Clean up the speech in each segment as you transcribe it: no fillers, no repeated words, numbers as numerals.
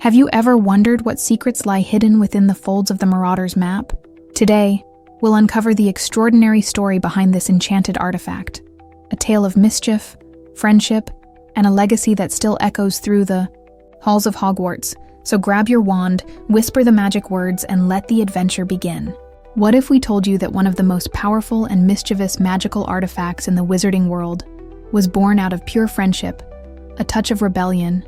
Have you ever wondered what secrets lie hidden within the folds of the Marauders map? Today, we'll uncover the extraordinary story behind this enchanted artifact, a tale of mischief, friendship, and a legacy that still echoes through the halls of Hogwarts. So grab your wand, whisper the magic words, and let the adventure begin. What if we told you that one of the most powerful and mischievous magical artifacts in the wizarding world was born out of pure friendship, a touch of rebellion,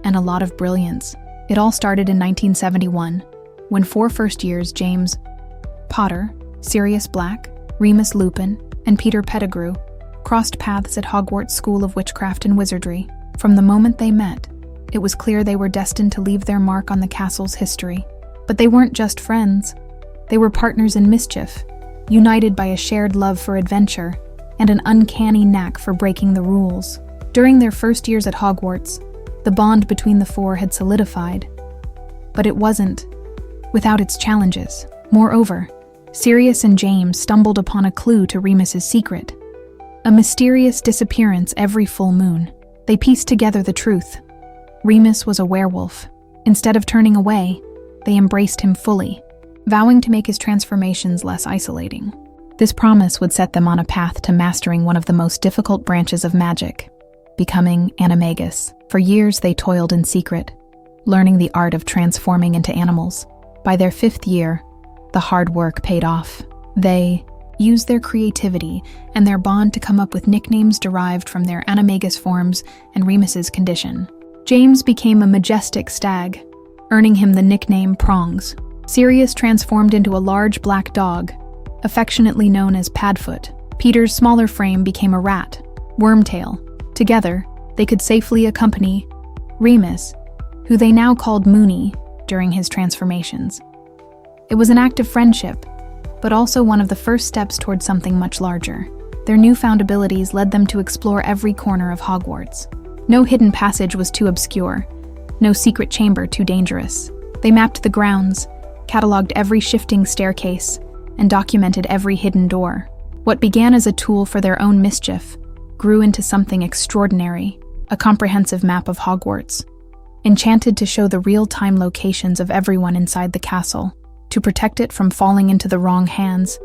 and a lot of brilliance? It all started in 1971, when 4 first-years James Potter, Sirius Black, Remus Lupin, and Peter Pettigrew crossed paths at Hogwarts School of Witchcraft and Wizardry. From the moment they met, it was clear they were destined to leave their mark on the castle's history. But they weren't just friends. They were partners in mischief, united by a shared love for adventure and an uncanny knack for breaking the rules. During their first years at Hogwarts, the bond between the four had solidified. But it wasn't without its challenges. Moreover, Sirius and James stumbled upon a clue to Remus's secret, a mysterious disappearance every full moon. They pieced together the truth. Remus was a werewolf. Instead of turning away, they embraced him fully, vowing to make his transformations less isolating. This promise would set them on a path to mastering one of the most difficult branches of magic, becoming animagus. For years they toiled in secret, learning the art of transforming into animals. By their 5th year, the hard work paid off. They used their creativity and their bond to come up with nicknames derived from their animagus forms and Remus's condition. James became a majestic stag, earning him the nickname Prongs. Sirius transformed into a large black dog, affectionately known as Padfoot. Peter's smaller frame became a rat, Wormtail. Together, they could safely accompany Remus, who they now called Moony, during his transformations. It was an act of friendship, but also one of the first steps towards something much larger. Their newfound abilities led them to explore every corner of Hogwarts. No hidden passage was too obscure, no secret chamber too dangerous. They mapped the grounds, cataloged every shifting staircase, and documented every hidden door. What began as a tool for their own mischief grew into something extraordinary, a comprehensive map of Hogwarts, enchanted to show the real-time locations of everyone inside the castle. To protect it from falling into the wrong hands,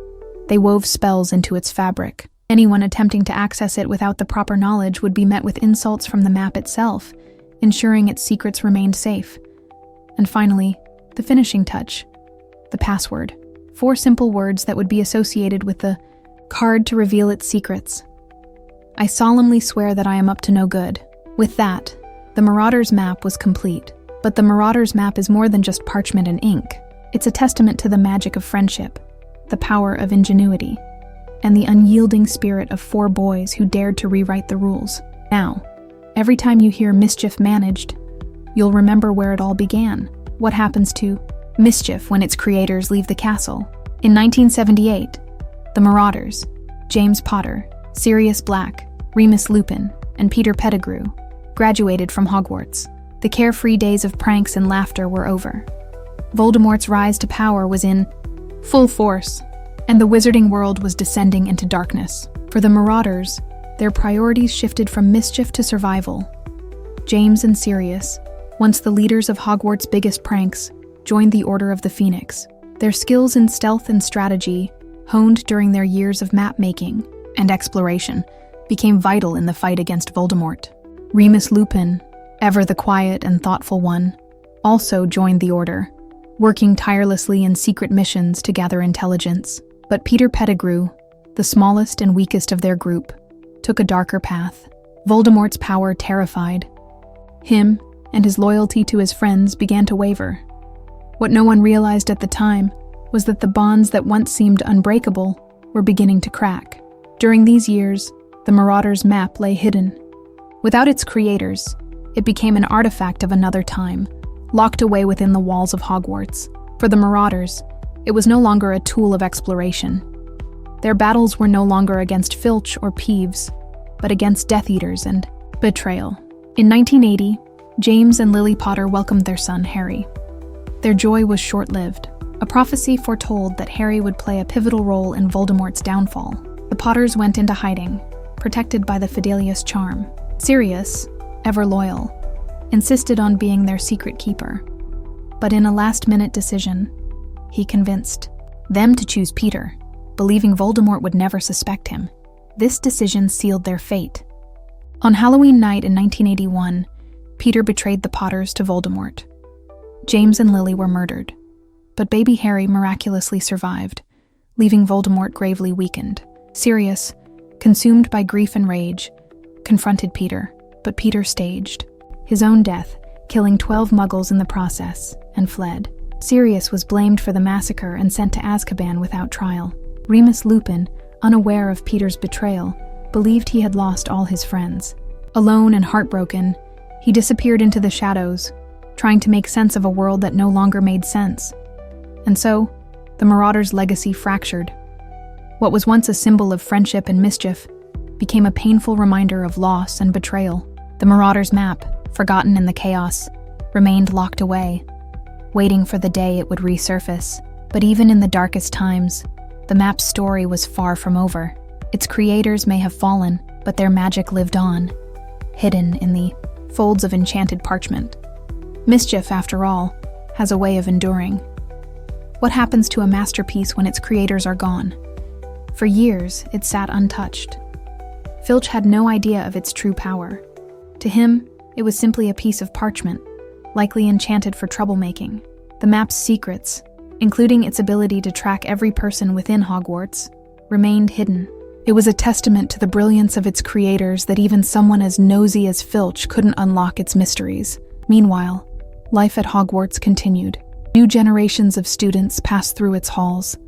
they wove spells into its fabric. Anyone attempting to access it without the proper knowledge would be met with insults from the map itself, ensuring its secrets remained safe. And finally, the finishing touch, the password. 4 simple words that would be associated with the card to reveal its secrets. I solemnly swear that I am up to no good. With that, the Marauders map was complete. But the Marauders map is more than just parchment and ink. It's a testament to the magic of friendship, the power of ingenuity, and the unyielding spirit of 4 boys who dared to rewrite the rules. Now, every time you hear mischief managed, you'll remember where it all began. What happens to mischief when its creators leave the castle? In 1978, the Marauders, James Potter, Sirius Black, Remus Lupin, and Peter Pettigrew, graduated from Hogwarts. The carefree days of pranks and laughter were over. Voldemort's rise to power was in full force, and the wizarding world was descending into darkness. For the Marauders, their priorities shifted from mischief to survival. James and Sirius, once the leaders of Hogwarts' biggest pranks, joined the Order of the Phoenix. Their skills in stealth and strategy, honed during their years of map-making and exploration, became vital in the fight against Voldemort. Remus Lupin, ever the quiet and thoughtful one, also joined the Order, working tirelessly in secret missions to gather intelligence. But Peter Pettigrew, the smallest and weakest of their group, took a darker path. Voldemort's power terrified him, and his loyalty to his friends began to waver. What no one realized at the time was that the bonds that once seemed unbreakable were beginning to crack. During these years, the Marauders' map lay hidden. Without its creators, it became an artifact of another time, locked away within the walls of Hogwarts. For the Marauders, it was no longer a tool of exploration. Their battles were no longer against Filch or Peeves, but against Death Eaters and betrayal. In 1980, James and Lily Potter welcomed their son, Harry. Their joy was short-lived. A prophecy foretold that Harry would play a pivotal role in Voldemort's downfall. The Potters went into hiding, protected by the Fidelius charm. Sirius, ever loyal, insisted on being their secret keeper. But in a last-minute decision, he convinced them to choose Peter, believing Voldemort would never suspect him. This decision sealed their fate. On Halloween night in 1981, Peter betrayed the Potters to Voldemort. James and Lily were murdered, but baby Harry miraculously survived, leaving Voldemort gravely weakened. Sirius, consumed by grief and rage, confronted Peter, but Peter staged his own death, killing 12 Muggles in the process, and fled. Sirius was blamed for the massacre and sent to Azkaban without trial. Remus Lupin, unaware of Peter's betrayal, believed he had lost all his friends. Alone and heartbroken, he disappeared into the shadows, trying to make sense of a world that no longer made sense. And so, the Marauders' legacy fractured. What was once a symbol of friendship and mischief became a painful reminder of loss and betrayal. The Marauders' map, forgotten in the chaos, remained locked away, waiting for the day it would resurface. But even in the darkest times, the map's story was far from over. Its creators may have fallen, but their magic lived on, hidden in the folds of enchanted parchment. Mischief, after all, has a way of enduring. What happens to a masterpiece when its creators are gone? For years, it sat untouched. Filch had no idea of its true power. To him, it was simply a piece of parchment, likely enchanted for troublemaking. The map's secrets, including its ability to track every person within Hogwarts, remained hidden. It was a testament to the brilliance of its creators that even someone as nosy as Filch couldn't unlock its mysteries. Meanwhile, life at Hogwarts continued. New generations of students passed through its halls,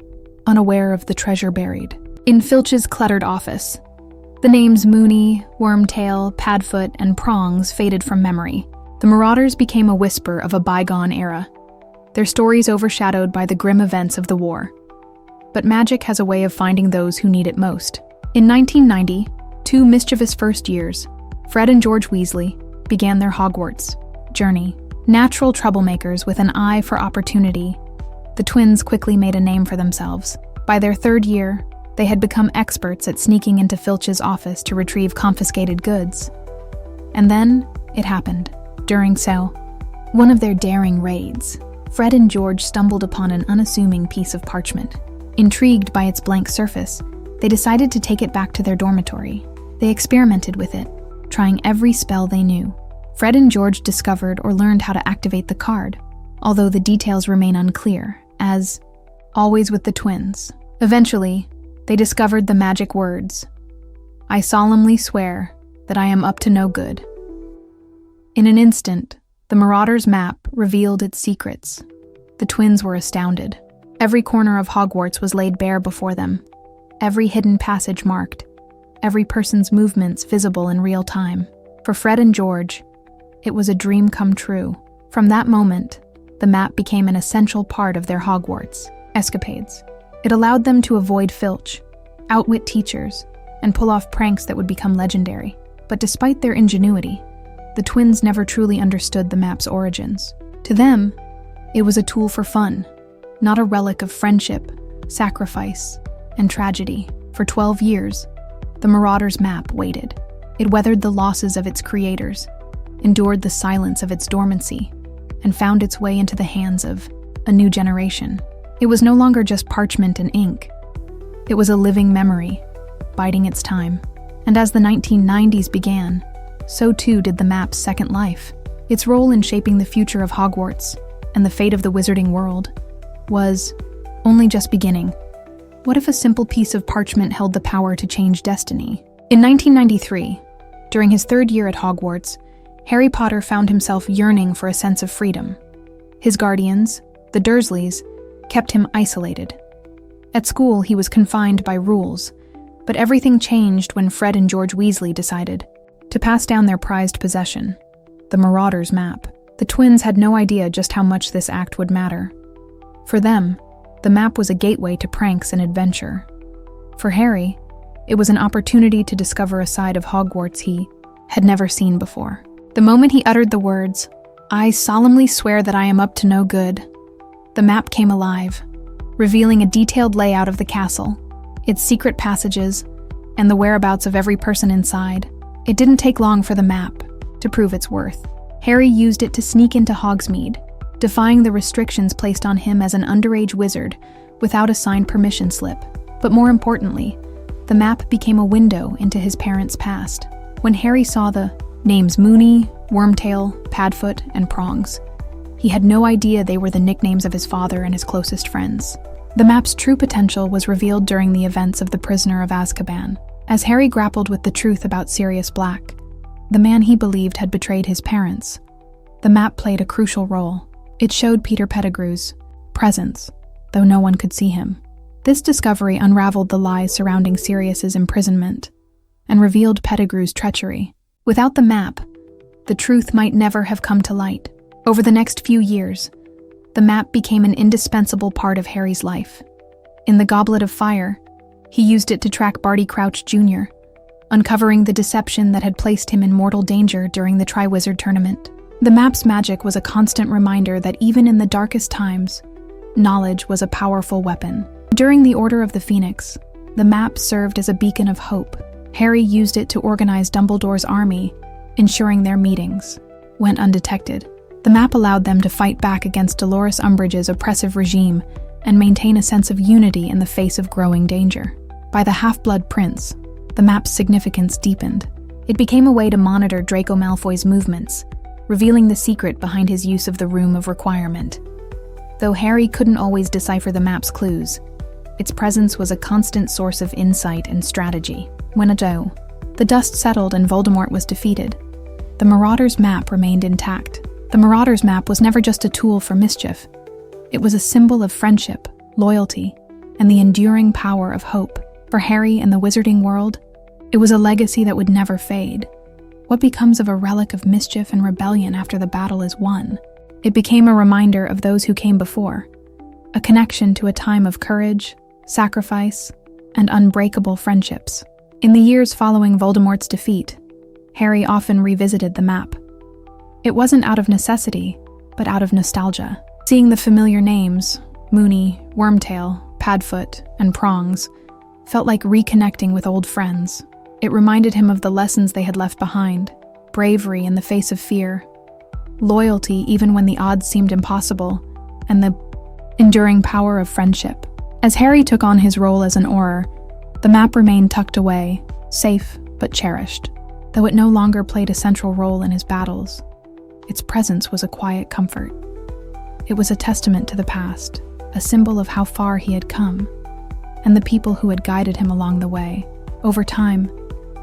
unaware of the treasure buried. In Filch's cluttered office, the names Moony, Wormtail, Padfoot, and Prongs faded from memory. The Marauders became a whisper of a bygone era, their stories overshadowed by the grim events of the war. But magic has a way of finding those who need it most. In 1990, two mischievous first years, Fred and George Weasley, began their Hogwarts journey. Natural troublemakers with an eye for opportunity, the twins quickly made a name for themselves. By their third year, they had become experts at sneaking into Filch's office to retrieve confiscated goods. And then, it happened. During one of their daring raids, Fred and George stumbled upon an unassuming piece of parchment. Intrigued by its blank surface, they decided to take it back to their dormitory. They experimented with it, trying every spell they knew. Fred and George discovered or learned how to activate the card, although the details remain unclear, as always with the twins. Eventually, they discovered the magic words, "I solemnly swear that I am up to no good." In an instant, the Marauders' map revealed its secrets. The twins were astounded. Every corner of Hogwarts was laid bare before them, every hidden passage marked, every person's movements visible in real time. For Fred and George, it was a dream come true. From that moment, the map became an essential part of their Hogwarts escapades. It allowed them to avoid Filch, outwit teachers, and pull off pranks that would become legendary. But despite their ingenuity, the twins never truly understood the map's origins. To them, it was a tool for fun, not a relic of friendship, sacrifice, and tragedy. For 12 years, the Marauders' map waited. It weathered the losses of its creators, endured the silence of its dormancy, and found its way into the hands of a new generation. It was no longer just parchment and ink. It was a living memory, biding its time. And as the 1990s began, so too did the map's second life. Its role in shaping the future of Hogwarts and the fate of the wizarding world was only just beginning. What if a simple piece of parchment held the power to change destiny? In 1993, during his third year at Hogwarts, Harry Potter found himself yearning for a sense of freedom. His guardians, the Dursleys, kept him isolated. At school, he was confined by rules, but everything changed when Fred and George Weasley decided to pass down their prized possession, the Marauders' map. The twins had no idea just how much this act would matter. For them, the map was a gateway to pranks and adventure. For Harry, it was an opportunity to discover a side of Hogwarts he had never seen before. The moment he uttered the words, "I solemnly swear that I am up to no good," the map came alive, revealing a detailed layout of the castle, its secret passages, and the whereabouts of every person inside. It didn't take long for the map to prove its worth. Harry used it to sneak into Hogsmeade, defying the restrictions placed on him as an underage wizard without a signed permission slip. But more importantly, the map became a window into his parents' past. When Harry saw the names Moony, Wormtail, Padfoot, and Prongs, he had no idea they were the nicknames of his father and his closest friends. The map's true potential was revealed during the events of The Prisoner of Azkaban. As Harry grappled with the truth about Sirius Black, the man he believed had betrayed his parents, the map played a crucial role. It showed Peter Pettigrew's presence, though no one could see him. This discovery unraveled the lies surrounding Sirius's imprisonment and revealed Pettigrew's treachery. Without the map, the truth might never have come to light. Over the next few years, the map became an indispensable part of Harry's life. In the Goblet of Fire, he used it to track Barty Crouch Jr., uncovering the deception that had placed him in mortal danger during the Triwizard Tournament. The map's magic was a constant reminder that even in the darkest times, knowledge was a powerful weapon. During the Order of the Phoenix, the map served as a beacon of hope. Harry used it to organize Dumbledore's army, ensuring their meetings went undetected. The map allowed them to fight back against Dolores Umbridge's oppressive regime and maintain a sense of unity in the face of growing danger. By the Half-Blood Prince, the map's significance deepened. It became a way to monitor Draco Malfoy's movements, revealing the secret behind his use of the Room of Requirement. Though Harry couldn't always decipher the map's clues, its presence was a constant source of insight and strategy. When the dust settled and Voldemort was defeated, the Marauders' map remained intact. The Marauders' map was never just a tool for mischief. It was a symbol of friendship, loyalty, and the enduring power of hope. For Harry and the wizarding world, it was a legacy that would never fade. What becomes of a relic of mischief and rebellion after the battle is won? It became a reminder of those who came before, a connection to a time of courage, sacrifice, and unbreakable friendships. In the years following Voldemort's defeat, Harry often revisited the map. It wasn't out of necessity, but out of nostalgia. Seeing the familiar names, Moony, Wormtail, Padfoot, and Prongs, felt like reconnecting with old friends. It reminded him of the lessons they had left behind, bravery in the face of fear, loyalty even when the odds seemed impossible, and the enduring power of friendship. As Harry took on his role as an Auror, the map remained tucked away, safe but cherished. Though it no longer played a central role in his battles, its presence was a quiet comfort. It was a testament to the past, a symbol of how far he had come, and the people who had guided him along the way. Over time,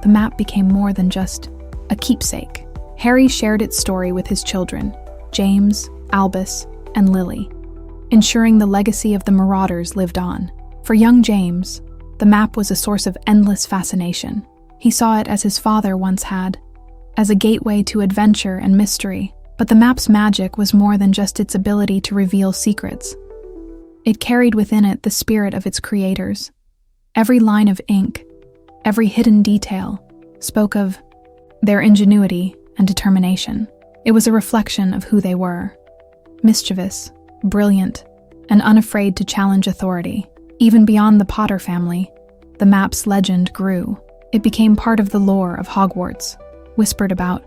the map became more than just a keepsake. Harry shared its story with his children, James, Albus, and Lily, ensuring the legacy of the Marauders lived on. For young James, the map was a source of endless fascination. He saw it as his father once had, as a gateway to adventure and mystery. But the map's magic was more than just its ability to reveal secrets. It carried within it the spirit of its creators. Every line of ink, every hidden detail, spoke of their ingenuity and determination. It was a reflection of who they were: mischievous, brilliant, and unafraid to challenge authority. Even beyond the Potter family, the map's legend grew. It became part of the lore of Hogwarts, whispered about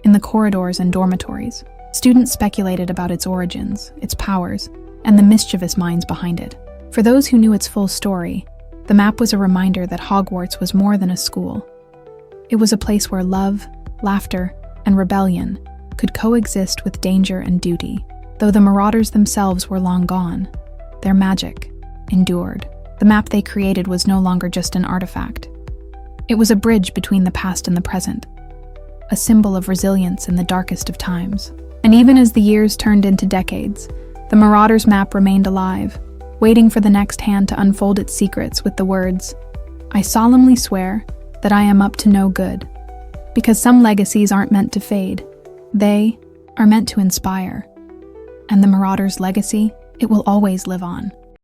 in the corridors and dormitories. Students speculated about its origins, its powers, and the mischievous minds behind it. For those who knew its full story, the map was a reminder that Hogwarts was more than a school. It was a place where love, laughter, and rebellion could coexist with danger and duty. Though the Marauders themselves were long gone, their magic endured. The map they created was no longer just an artifact. It was a bridge between the past and the present, a symbol of resilience in the darkest of times. And even as the years turned into decades, the Marauders' map remained alive, waiting for the next hand to unfold its secrets with the words, "I solemnly swear that I am up to no good." Because some legacies aren't meant to fade. They are meant to inspire. And the Marauders' legacy, it will always live on.